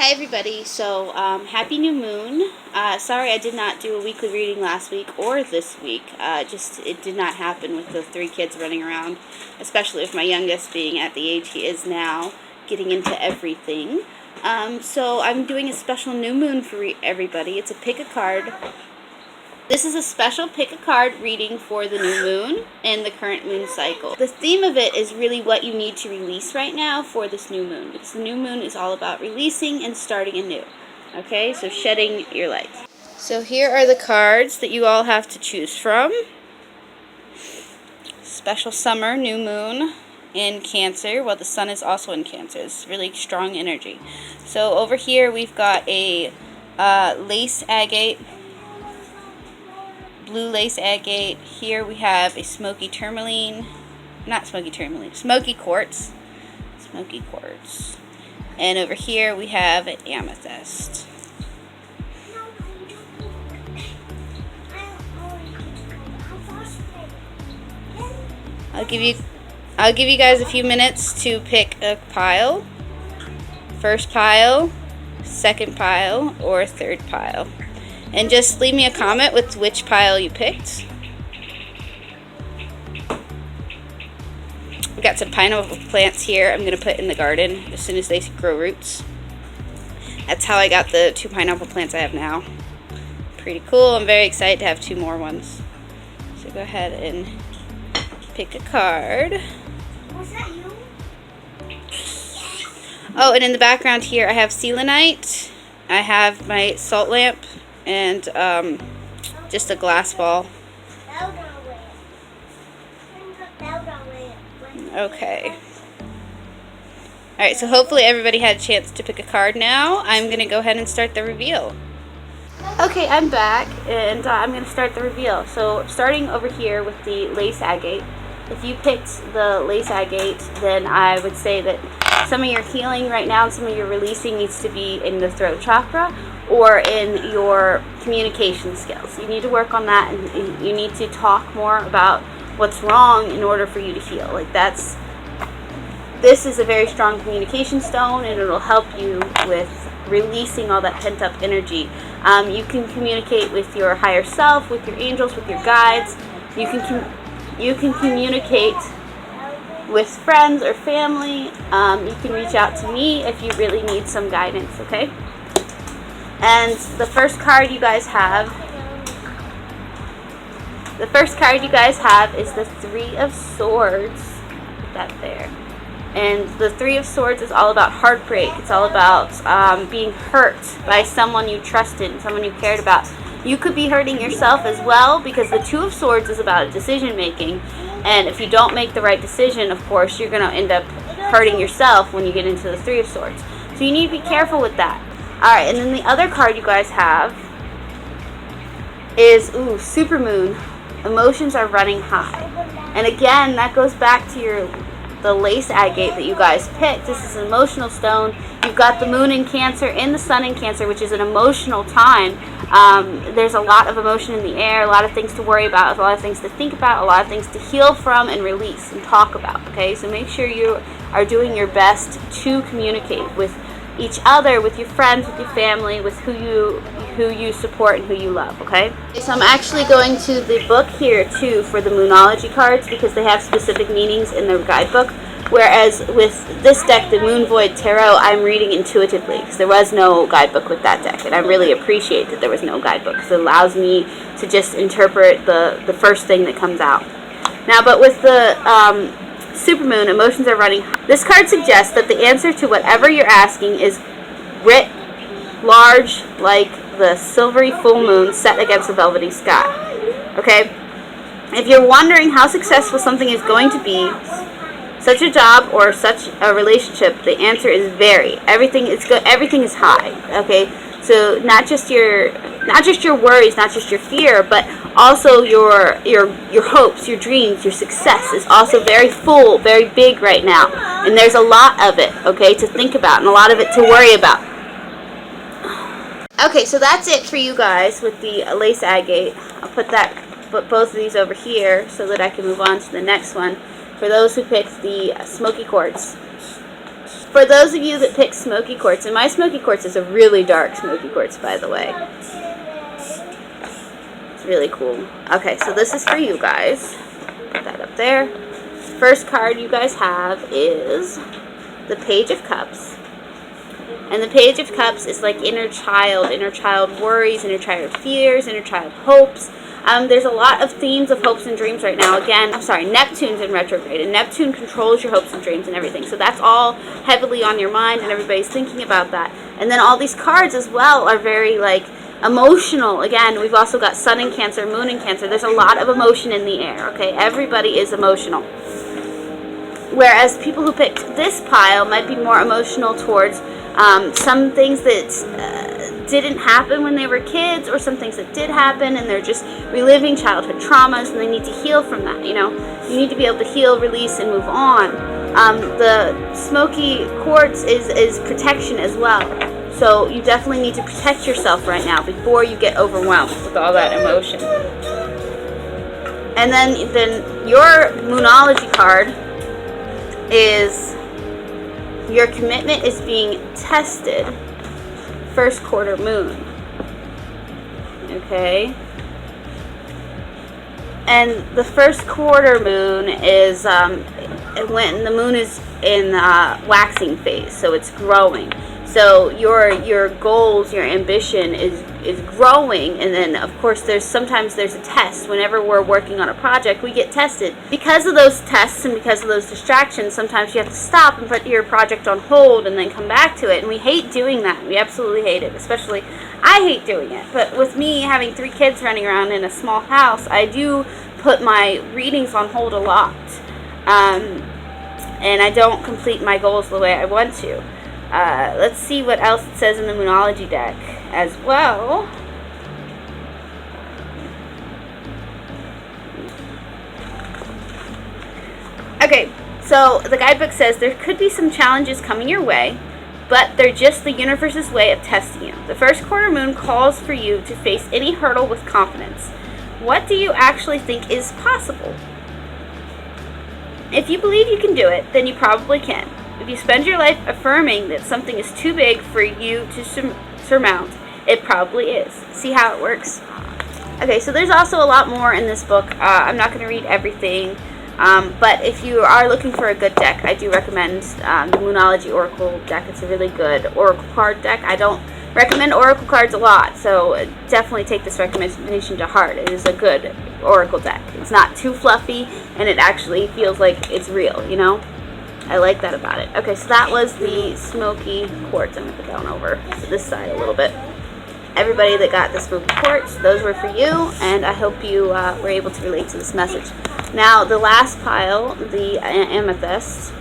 Hi everybody, so happy new moon. Sorry I did not do a weekly reading last week or this week. It did not happen with the 3 kids running around, especially with my youngest being at the age he is now, getting into everything. So I'm doing a special new moon for everybody. It's a pick a card. This is a special pick a card reading for the new moon and the current moon cycle. The theme of it is really what you need to release right now for this new moon, because the new moon is all about releasing and starting anew. Okay, so shedding your light. So here are the cards that you all have to choose from. Special summer, new moon in Cancer. Well, the sun is also in Cancer. It's really strong energy. So over here we've got a lace agate, blue lace agate. Here we have a smoky quartz. Smoky quartz. And over here we have an amethyst. I'll give you guys a few minutes to pick a pile. First pile, second pile, or third pile. And just leave me a comment with which pile you picked. I've got some pineapple plants here I'm going to put in the garden as soon as they grow roots. That's how I got the 2 pineapple plants I have now. Pretty cool. I'm very excited to have 2 more ones. So go ahead and pick a card. Was that you? Oh, and in the background here I have selenite. I have my salt lamp. And just a glass ball. Okay. Alright, so hopefully everybody had a chance to pick a card now. I'm going to go ahead and start the reveal. Okay, I'm back, and I'm going to start the reveal. So, starting over here with the lace agate. If you picked the lace agate, then I would say that some of your healing right now and some of your releasing needs to be in the throat chakra or in your communication skills. You need to work on that, and you need to talk more about what's wrong in order for you to heal. This is a very strong communication stone, and it'll help you with releasing all that pent-up energy. You can communicate with your higher self, with your angels, with your guides. You can communicate with friends or family. You can reach out to me if you really need some guidance, okay? And the first card you guys have is the 3 of Swords. Put that there. And the 3 of Swords is all about heartbreak. It's all about being hurt by someone you trusted, someone you cared about. You could be hurting yourself as well, because the 2 of Swords is about decision making. And if you don't make the right decision, of course, you're going to end up hurting yourself when you get into the 3 of Swords. So you need to be careful with that. Alright, and then the other card you guys have is, Supermoon. Emotions are running high. And again, that goes back to the lace agate that you guys picked. This is an emotional stone. You've got the moon in Cancer and the sun in Cancer, which is an emotional time. There's a lot of emotion in the air, a lot of things to worry about, a lot of things to think about, a lot of things to heal from and release and talk about, okay? So make sure you are doing your best to communicate with each other, with your friends, with your family, with who you support and who you love, okay? So I'm actually going to the book here too for the Moonology cards, because they have specific meanings in the guidebook, whereas with this deck, the Moon Void Tarot, I'm reading intuitively, because there was no guidebook with that deck, and I really appreciate that there was no guidebook, because it allows me to just interpret the first thing that comes out. Now, but with the Supermoon, emotions are running high. This card suggests that the answer to whatever you're asking is writ large, like the silvery full moon set against a velvety sky. Okay? If you're wondering how successful something is going to be, such a job or such a relationship, the answer is very. Everything is good. Everything is high. Okay? So not just your worries, not just your fear, but also your hopes, your dreams, your success is also very full, very big right now. And there's a lot of it, okay, to think about, and a lot of it to worry about. Okay, so that's it for you guys with the lace agate. I'll put both of these over here so that I can move on to the next one. For those who picked the Smoky Quartz. For those of you that pick Smoky Quartz, and my Smoky Quartz is a really dark Smoky Quartz, by the way. It's really cool. Okay, so this is for you guys. Put that up there. First card you guys have is the Page of Cups. And the Page of Cups is like inner child worries, inner child fears, inner child hopes. There's a lot of themes of hopes and dreams right now. Again, I'm sorry, Neptune's in retrograde, and Neptune controls your hopes and dreams and everything. So that's all heavily on your mind, and everybody's thinking about that. And then all these cards as well are very, like, emotional. Again, we've also got Sun in Cancer, Moon in Cancer. There's a lot of emotion in the air, okay? Everybody is emotional. Whereas people who picked this pile might be more emotional towards some things that didn't happen when they were kids, or some things that did happen, and they're just reliving childhood traumas, and they need to heal from that. You know, you need to be able to heal, release, and move on. The Smoky Quartz is protection as well. So you definitely need to protect yourself right now before you get overwhelmed with all that emotion. And then your Moonology card is your commitment is being tested. First quarter moon. Okay. And the first quarter moon is when the moon is in waxing phase, so it's growing. So your goals, your ambition is growing, and then of course sometimes there's a test. Whenever we're working on a project, we get tested. Because of those tests and because of those distractions, sometimes you have to stop and put your project on hold and then come back to it. And we hate doing that. We absolutely hate it. Especially, I hate doing it. But with me having 3 kids running around in a small house, I do put my readings on hold a lot. And I don't complete my goals the way I want to. Let's see what else it says in the Moonology deck as well. Okay, so the guidebook says there could be some challenges coming your way, but they're just the universe's way of testing you. The first quarter moon calls for you to face any hurdle with confidence. What do you actually think is possible? If you believe you can do it, then you probably can. If you spend your life affirming that something is too big for you to surmount, it probably is. See how it works? Okay, so there's also a lot more in this book. I'm not going to read everything, but if you are looking for a good deck, I do recommend the Moonology Oracle deck. It's a really good Oracle card deck. I don't recommend Oracle cards a lot, so definitely take this recommendation to heart. It is a good Oracle deck. It's not too fluffy, and it actually feels like it's real, you know? I like that about it. Okay, so that was the Smoky Quartz. I'm going to put that one over to this side a little bit. Everybody that got the Smoky Quartz, those were for you, and I hope you were able to relate to this message. Now, the last pile, the Amethyst.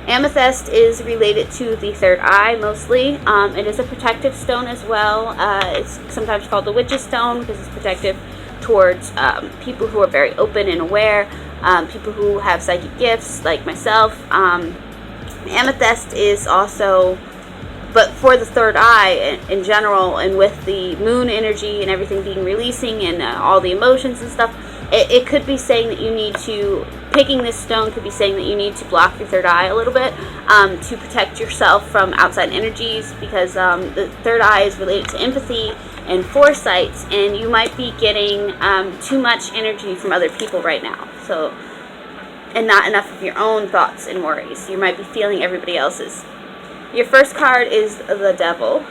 Amethyst is related to the third eye, mostly. It is a protective stone as well. It's sometimes called the Witch's Stone because it's protective towards people who are very open and aware. People who have psychic gifts, like myself. Amethyst is also, but for the third eye in general, and with the moon energy and everything being releasing and all the emotions and stuff, it could be saying that you need to, picking this stone could be saying that you need to block your third eye a little bit to protect yourself from outside energies, because the third eye is related to empathy and foresight, and you might be getting too much energy from other people right now. So, and not enough of your own thoughts and worries. You might be feeling everybody else's. Your first card is the Devil,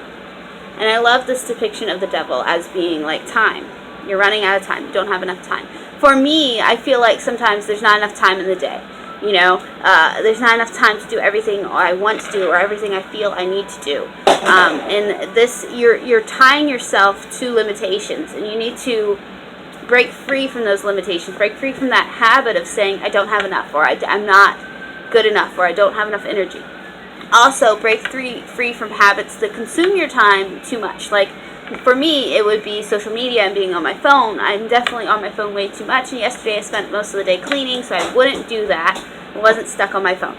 and I love this depiction of the Devil as being like time. You're running out of time. You don't have enough time. For me, I feel like sometimes there's not enough time in the day. You know, there's not enough time to do everything I want to do or everything I feel I need to do. And this, you're tying yourself to limitations, and you need to break free from those limitations. Break free from that habit of saying I don't have enough, or I'm not good enough, or I don't have enough energy. Also, break free from habits that consume your time too much. Like, for me, it would be social media and being on my phone. I'm definitely on my phone way too much, and yesterday I spent most of the day cleaning, so I wouldn't do that. I wasn't stuck on my phone.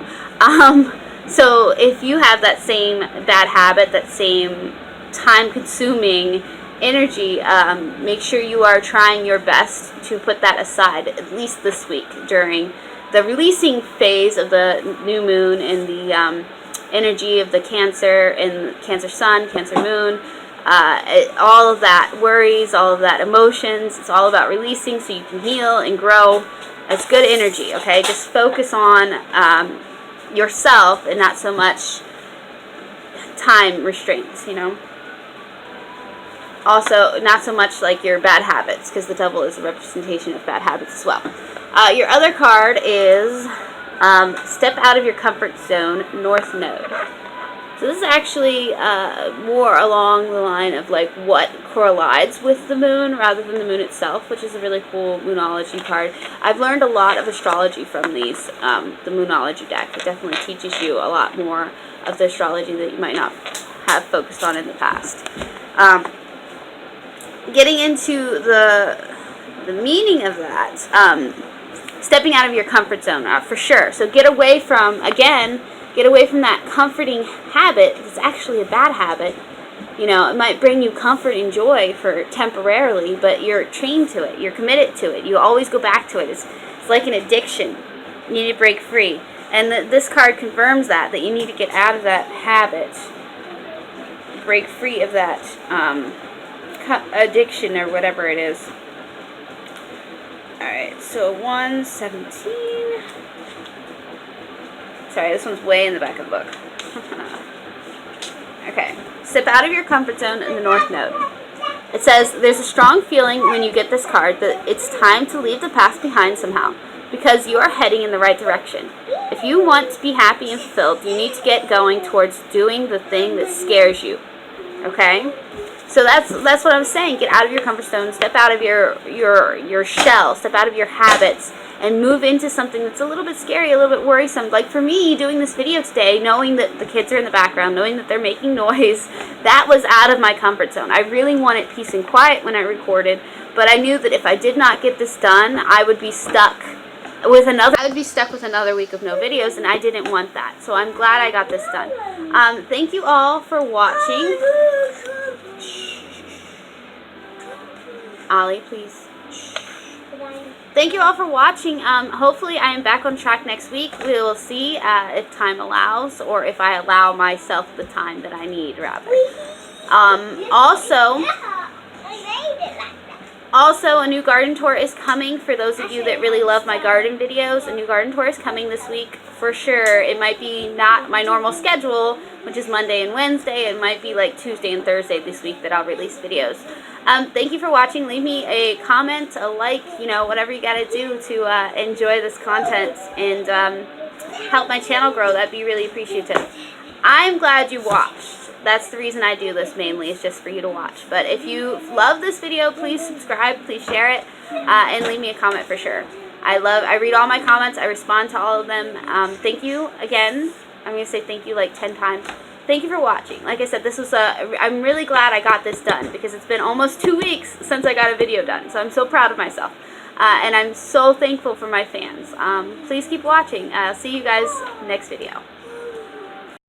So if you have that same bad habit, that same time-consuming energy, make sure you are trying your best to put that aside, at least this week, during the releasing phase of the new moon and energy of the Cancer and Cancer Sun, Cancer Moon. All of that worries, all of that emotions, it's all about releasing so you can heal and grow. It's good energy, okay? Just focus on yourself and not so much time restraints, you know? Also, not so much like your bad habits, because the devil is a representation of bad habits as well. Your other card is Step Out of Your Comfort Zone, North Node. So this is actually more along the line of like what collides with the moon rather than the moon itself, which is a really cool Moonology card. I've learned a lot of astrology from these, the Moonology deck. It definitely teaches you a lot more of the astrology that you might not have focused on in the past. Getting into the meaning of that, stepping out of your comfort zone, for sure. So get away from, again, get away from that comforting habit. It's actually a bad habit. You know, it might bring you comfort and joy for temporarily, but you're trained to it. You're committed to it. You always go back to it. It's like an addiction. You need to break free. And this card confirms that you need to get out of that habit. Break free of that addiction or whatever it is. Alright, so 117. Sorry, this one's way in the back of the book. Okay. Step out of your comfort zone in the North Node. It says, there's a strong feeling when you get this card that it's time to leave the past behind somehow, because you are heading in the right direction. If you want to be happy and fulfilled, you need to get going towards doing the thing that scares you. Okay? So that's what I'm saying. Get out of your comfort zone, step out of your shell, step out of your habits, and move into something that's a little bit scary, a little bit worrisome. Like for me, doing this video today, knowing that the kids are in the background, knowing that they're making noise, that was out of my comfort zone. I really wanted peace and quiet when I recorded, but I knew that if I did not get this done, I would be stuck with another week of no videos, and I didn't want that. So I'm glad I got this done. Thank you all for watching. Ollie, please. Thank you all for watching. Hopefully I am back on track next week. We will see if time allows, or if I allow myself the time that I need, rather. Also, a new garden tour is coming for those of you that really love my garden videos. A new garden tour is coming this week for sure. It might be not my normal schedule, which is Monday and Wednesday. It might be like Tuesday and Thursday this week that I'll release videos. Thank you for watching. Leave me a comment, a like, you know, whatever you gotta do to enjoy this content and help my channel grow. That'd be really appreciative. I'm glad you watched. That's the reason I do this mainly, is just for you to watch. But if you love this video, please subscribe, please share it, and leave me a comment for sure. I read all my comments, I respond to all of them. Thank you again. I'm going to say thank you like 10 times. Thank you for watching. Like I said, I'm really glad I got this done, because it's been almost 2 weeks since I got a video done. So I'm so proud of myself. And I'm so thankful for my fans. Please keep watching. See you guys next video.